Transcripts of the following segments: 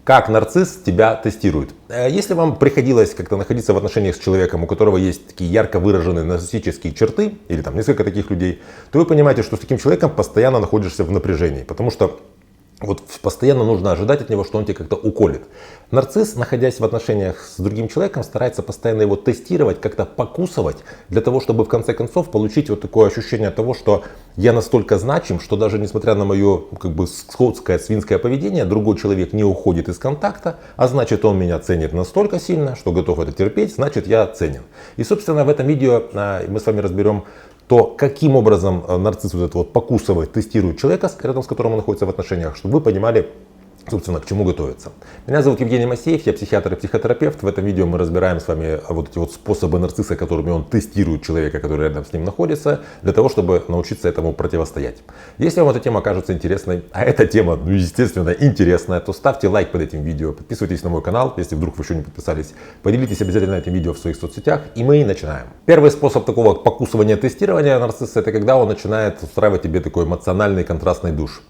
Как нарцисс тебя тестирует? Если вам приходилось как-то находиться в отношениях с человеком, у которого есть такие ярко выраженные нарциссические черты, или там несколько таких людей, то вы понимаете, что с таким человеком постоянно находишься в напряжении, потому что вот постоянно нужно ожидать от него, что он тебя как-то уколет. Нарцисс, находясь в отношениях с другим человеком, старается постоянно его тестировать, как-то покусывать, для того, чтобы в конце концов получить вот такое ощущение того, что я настолько значим, что даже несмотря на мое как бы скотское, свинское поведение, другой человек не уходит из контакта, а значит он меня ценит настолько сильно, что готов это терпеть, значит я ценен. И собственно в этом видео мы с вами разберем то, каким образом нарцисс вот это вот покусывает, тестирует человека, рядом с которым он находится в отношениях, чтобы вы понимали, собственно, к чему готовиться. Меня зовут Евгений Масеев, я психиатр и психотерапевт. В этом видео мы разбираем с вами вот эти вот способы нарцисса, которыми он тестирует человека, который рядом с ним находится, для того, чтобы научиться этому противостоять. Если вам эта тема кажется интересной, а эта тема, ну, естественно, интересная, то ставьте лайк под этим видео, подписывайтесь на мой канал, если вдруг вы еще не подписались, поделитесь обязательно этим видео в своих соцсетях, и мы начинаем. Первый способ такого покусывания, тестирования нарцисса, это когда он начинает устраивать тебе такой эмоциональный контрастный душ.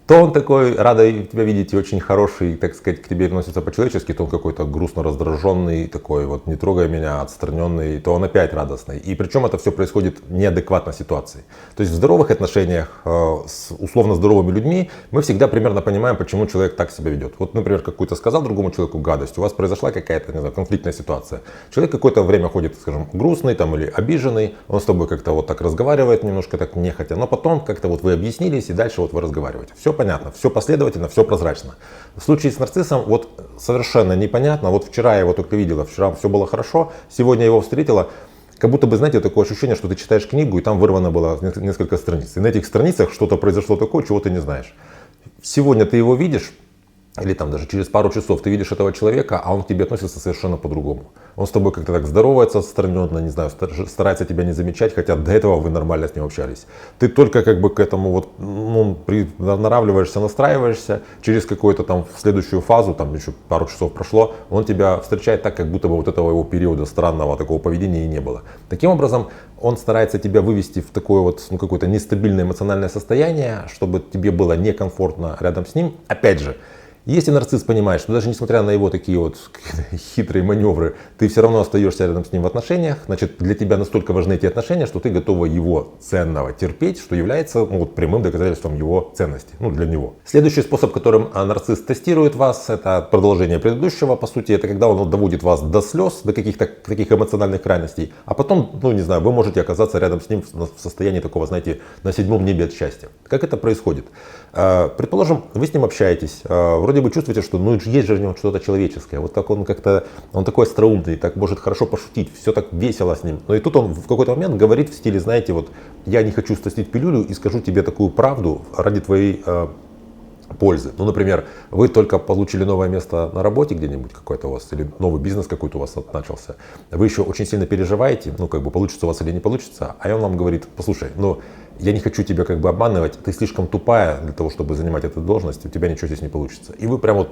То он такой радый тебя видеть и очень хороший, так сказать, к тебе относится по-человечески, то он какой-то грустно раздраженный, такой вот не трогай меня, отстраненный, то он опять радостный. И причем это все происходит неадекватно ситуации. То есть в здоровых отношениях с условно здоровыми людьми мы всегда примерно понимаем, почему человек так себя ведет. Вот, например, какую-то сказал другому человеку гадость, у вас произошла какая-то, не знаю, конфликтная ситуация. Человек какое-то время ходит, скажем, грустный там или обиженный, он с тобой как-то вот так разговаривает, немножко так нехотя, но потом как-то вот вы объяснились и дальше вот вы разговариваете. Все понятно, все последовательно, все прозрачно. В случае с нарциссом вот совершенно непонятно. Вот вчера я его только видела, вчера все было хорошо, сегодня я его встретила. Как будто бы, знаете, такое ощущение, что ты читаешь книгу, и там вырвано было несколько страниц. И на этих страницах что-то произошло такое, чего ты не знаешь. Сегодня ты его видишь, или там даже через пару часов ты видишь этого человека, а он к тебе относится совершенно по-другому. Он с тобой как-то так здоровается отстраненно, не знаю, старается тебя не замечать, хотя до этого вы нормально с ним общались. Ты только как бы к этому вот наравливаешься, настраиваешься, через какую-то там следующую фазу, там еще пару часов прошло, он тебя встречает так, как будто бы вот этого его периода странного такого поведения и не было. Таким образом, он старается тебя вывести в такое вот какое-то нестабильное эмоциональное состояние, чтобы тебе было некомфортно рядом с ним. Опять же, если нарцисс понимает, что даже несмотря на его такие вот хитрые маневры, ты все равно остаешься рядом с ним в отношениях, значит для тебя настолько важны эти отношения, что ты готова его ценного терпеть, что является вот, прямым доказательством его ценности, для него. Следующий способ, которым нарцисс тестирует вас, это продолжение предыдущего, по сути, это когда он доводит вас до слез, до каких-то таких эмоциональных крайностей, а потом, не знаю, вы можете оказаться рядом с ним в состоянии такого, знаете, на седьмом небе от счастья. Как это происходит? Предположим, вы с ним общаетесь, вроде бы чувствуете, что есть же в нем что-то человеческое, вот так он как-то, он такой остроумный, так может хорошо пошутить, все так весело с ним. Но и тут он в какой-то момент говорит в стиле, знаете, вот я не хочу стащить пилюлю и скажу тебе такую правду ради твоей пользы. Например, вы только получили новое место на работе где-нибудь какой-то у вас, или новый бизнес какой-то у вас начался. Вы еще очень сильно переживаете, получится у вас или не получится, а он вам говорит, послушай, я не хочу тебя обманывать, ты слишком тупая для того, чтобы занимать эту должность, у тебя ничего здесь не получится. И вы прям вот,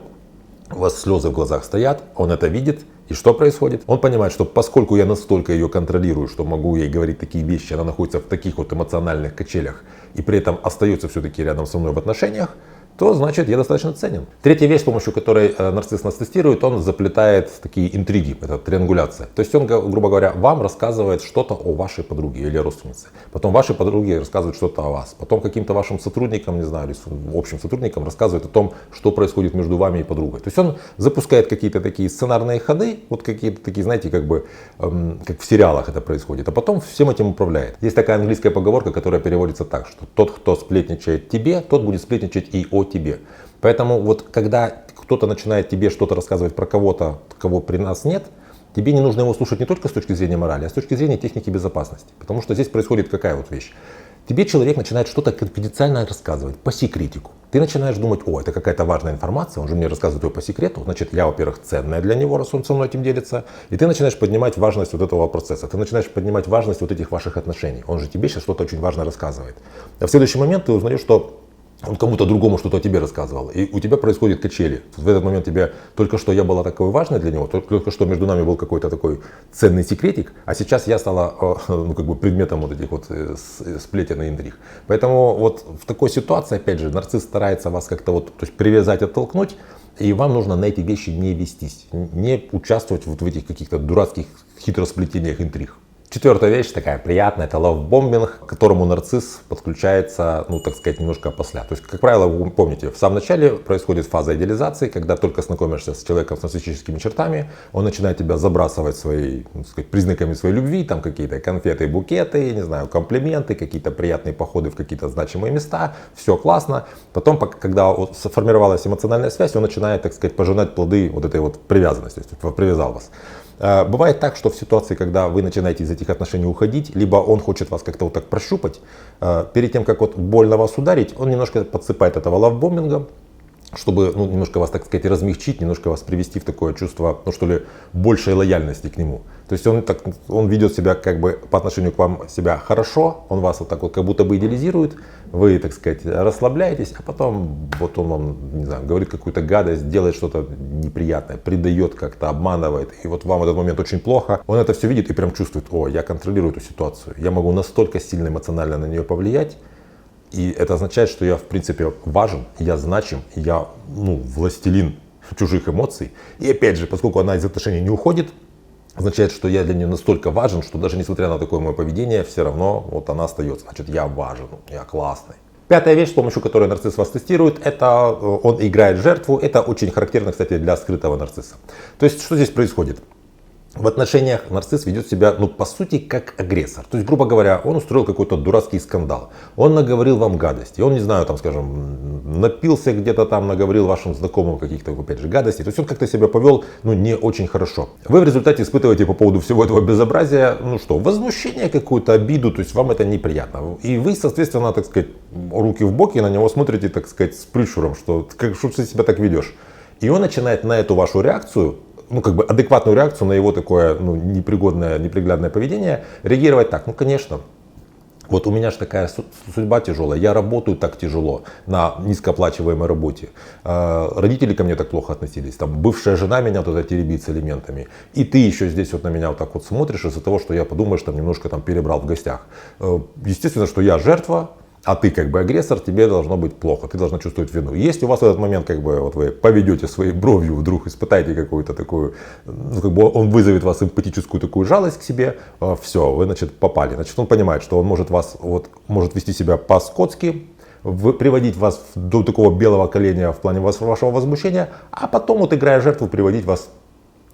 у вас слезы в глазах стоят, он это видит, и что происходит? Он понимает, что поскольку я настолько ее контролирую, что могу ей говорить такие вещи, она находится в таких вот эмоциональных качелях, и при этом остается все-таки рядом со мной в отношениях, то значит я достаточно ценен. Третья вещь, с помощью которой нарцисс нас тестирует, он заплетает такие интриги, это триангуляция. То есть он, грубо говоря, вам рассказывает что-то о вашей подруге или родственнице. Потом вашей подруге рассказывает что-то о вас. Потом каким-то вашим сотрудникам, не знаю, или общим сотрудникам рассказывает о том, что происходит между вами и подругой. То есть он запускает какие-то такие сценарные ходы, вот какие-то такие, знаете, как в сериалах это происходит. А потом всем этим управляет. Есть такая английская поговорка, которая переводится так, что тот, кто сплетничает тебе, тот будет сплетничать и о тебе. Поэтому вот когда кто-то начинает тебе что-то рассказывать про кого-то, кого при нас нет, тебе не нужно его слушать не только с точки зрения морали, а с точки зрения техники безопасности. Потому что здесь происходит какая вот вещь. Тебе человек начинает что-то конфиденциально рассказывать по секретику. Ты начинаешь думать, это какая-то важная информация, он же мне рассказывает ее по секрету, значит я, во-первых, ценная для него, раз он со мной этим делится. И ты начинаешь поднимать важность вот этого процесса, ты начинаешь поднимать важность вот этих ваших отношений. Он же тебе сейчас что-то очень важное рассказывает. А в следующий момент ты узнаешь, что он кому-то другому что-то о тебе рассказывал, и у тебя происходят качели. В этот момент тебе только что я была такой важной для него, только что между нами был какой-то такой ценный секретик, а сейчас я стала предметом вот этих вот сплетен и интриг. Поэтому вот в такой ситуации, опять же, нарцисс старается вас как-то то есть привязать, оттолкнуть. И вам нужно на эти вещи не вестись, не участвовать вот в этих каких-то дурацких хитросплетениях интриг. Четвертая вещь такая приятная, это лавбомбинг, к которому нарцисс подключается, ну так сказать, немножко опосля. То есть, как правило, вы помните, в самом начале происходит фаза идеализации, когда только знакомишься с человеком с нарциссическими чертами, он начинает тебя забрасывать своей, ну, так сказать, признаками своей любви, там какие-то конфеты, букеты, не знаю, комплименты, какие-то приятные походы в какие-то значимые места, все классно. Потом, когда сформировалась эмоциональная связь, он начинает, так сказать, пожинать плоды вот этой вот привязанности, то есть привязал вас. Бывает так, что в ситуации, когда вы начинаете из этих отношений уходить, либо он хочет вас как-то вот так прощупать, перед тем, как вот больно вас ударить, он немножко подсыпает этого лавбомбинга, чтобы немножко вас, так сказать, размягчить, немножко вас привести в такое чувство, ну что ли, большей лояльности к нему. То есть он ведет себя как бы по отношению к вам себя хорошо, он вас вот так вот как будто бы идеализирует, вы, так сказать, расслабляетесь, а потом вот он вам, не знаю, говорит какую-то гадость, делает что-то неприятное, предает как-то, обманывает, и вот вам в этот момент очень плохо. Он это все видит и прям чувствует: о, я контролирую эту ситуацию, я могу настолько сильно эмоционально на нее повлиять. И это означает, что я в принципе важен, я значим, я властелин чужих эмоций. И опять же, поскольку она из отношений не уходит, означает, что я для нее настолько важен, что даже несмотря на такое мое поведение, все равно вот она остается. Значит, я важен, я классный. Пятая вещь, с помощью которой нарцисс вас тестирует, это он играет жертву. Это очень характерно, кстати, для скрытого нарцисса. То есть, что здесь происходит? В отношениях нарцисс ведет себя, по сути, как агрессор. То есть, грубо говоря, он устроил какой-то дурацкий скандал. Он наговорил вам гадости. Он, не знаю, там, скажем, напился где-то там, наговорил вашим знакомым каких-то, опять же, гадостей. То есть, он как-то себя повел, не очень хорошо. Вы в результате испытываете по поводу всего этого безобразия, возмущение какую-то, обиду. То есть, вам это неприятно. И вы, соответственно, так сказать, руки в боки на него смотрите, так сказать, с прищуром, что ты себя так ведешь. И он начинает на эту вашу реакцию, адекватную реакцию на его такое непригодное, неприглядное поведение, реагировать так: конечно, вот у меня же такая судьба тяжелая, я работаю так тяжело на низкооплачиваемой работе, родители ко мне так плохо относились, там бывшая жена меня туда теребит с алиментами, и ты еще здесь вот на меня вот так вот смотришь из-за того, что я, подумаешь, там немножко там перебрал в гостях. Естественно, что я жертва, а ты как бы агрессор, тебе должно быть плохо, ты должна чувствовать вину. Если у вас в этот момент как бы вот вы поведете своей бровью, вдруг испытаете какую-то такую, он вызовет вас эмпатическую такую жалость к себе, все, вы, значит, попали. Значит, он понимает, что он может может вести себя по-скотски, приводить вас до такого белого коленя в плане вашего возмущения, а потом, вот играя жертву, приводить вас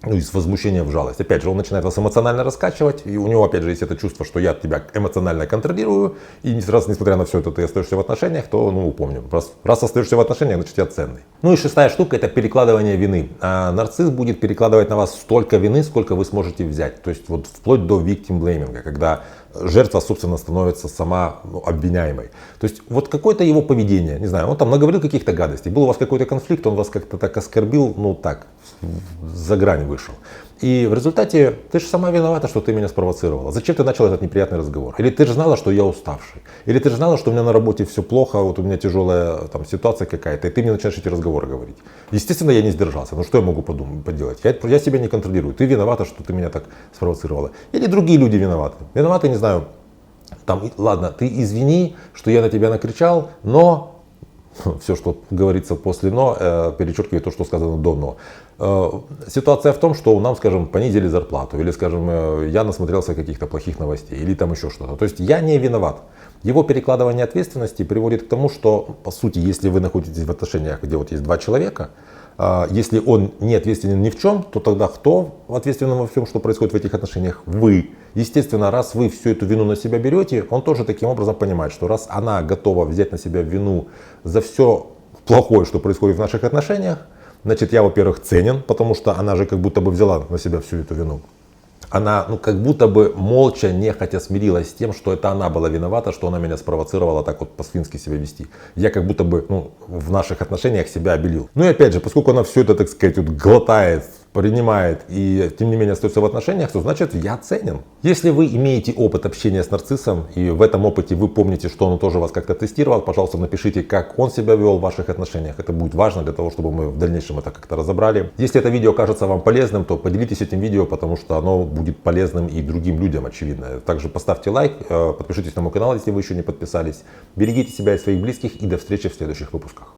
из возмущения в жалость. Опять же, он начинает вас эмоционально раскачивать, и у него, опять же, есть это чувство, что я тебя эмоционально контролирую, и раз, несмотря на все это, ты остаешься в отношениях, то, помним, раз остаешься в отношениях, значит, я ценный. И шестая штука — это перекладывание вины. Нарцисс будет перекладывать на вас столько вины, сколько вы сможете взять. То есть, вот вплоть до victim blaming, когда жертва, собственно, становится сама обвиняемой. То есть, вот какое-то его поведение, не знаю, он там наговорил каких-то гадостей, был у вас какой-то конфликт, он вас как-то так оскорбил, за грань вышел. И в результате ты же сама виновата, что ты меня спровоцировала. Зачем ты начал этот неприятный разговор? Или ты же знала, что я уставший? Или ты же знала, что у меня на работе все плохо, вот у меня тяжелая там ситуация какая-то, и ты мне начинаешь эти разговоры говорить. Естественно, я не сдержался. Что я могу поделать? Я себя не контролирую. Ты виновата, что ты меня так спровоцировала. Или другие люди виноваты. Виноваты, не знаю, ладно, ты извини, что я на тебя накричал, но все, что говорится после «но», перечеркивает то, что сказано до «но». Ситуация в том, что нам, скажем, понизили зарплату, или, скажем, я насмотрелся каких-то плохих новостей, или там еще что-то. То есть я не виноват. Его перекладывание ответственности приводит к тому, что, по сути, если вы находитесь в отношениях, где вот есть два человека, если он не ответственен ни в чем, то тогда кто ответственен во всем, что происходит в этих отношениях? Вы. Естественно, раз вы всю эту вину на себя берете, он тоже таким образом понимает, что раз она готова взять на себя вину за все плохое, что происходит в наших отношениях, значит, я, во-первых, ценен, потому что она же как будто бы взяла на себя всю эту вину. Она, как будто бы молча, нехотя смирилась с тем, что это она была виновата, что она меня спровоцировала так вот по-свински себя вести. Я как будто бы, в наших отношениях себя обелил. И опять же, поскольку она все это, так сказать, глотает, принимает и тем не менее остается в отношениях, то значит, я ценен. Если вы имеете опыт общения с нарциссом, и в этом опыте вы помните, что он тоже вас как-то тестировал, пожалуйста, напишите, как он себя вел в ваших отношениях. Это будет важно для того, чтобы мы в дальнейшем это как-то разобрали. Если это видео кажется вам полезным, то поделитесь этим видео, потому что оно будет полезным и другим людям, очевидно. Также поставьте лайк, подпишитесь на мой канал, если вы еще не подписались. Берегите себя и своих близких, и до встречи в следующих выпусках.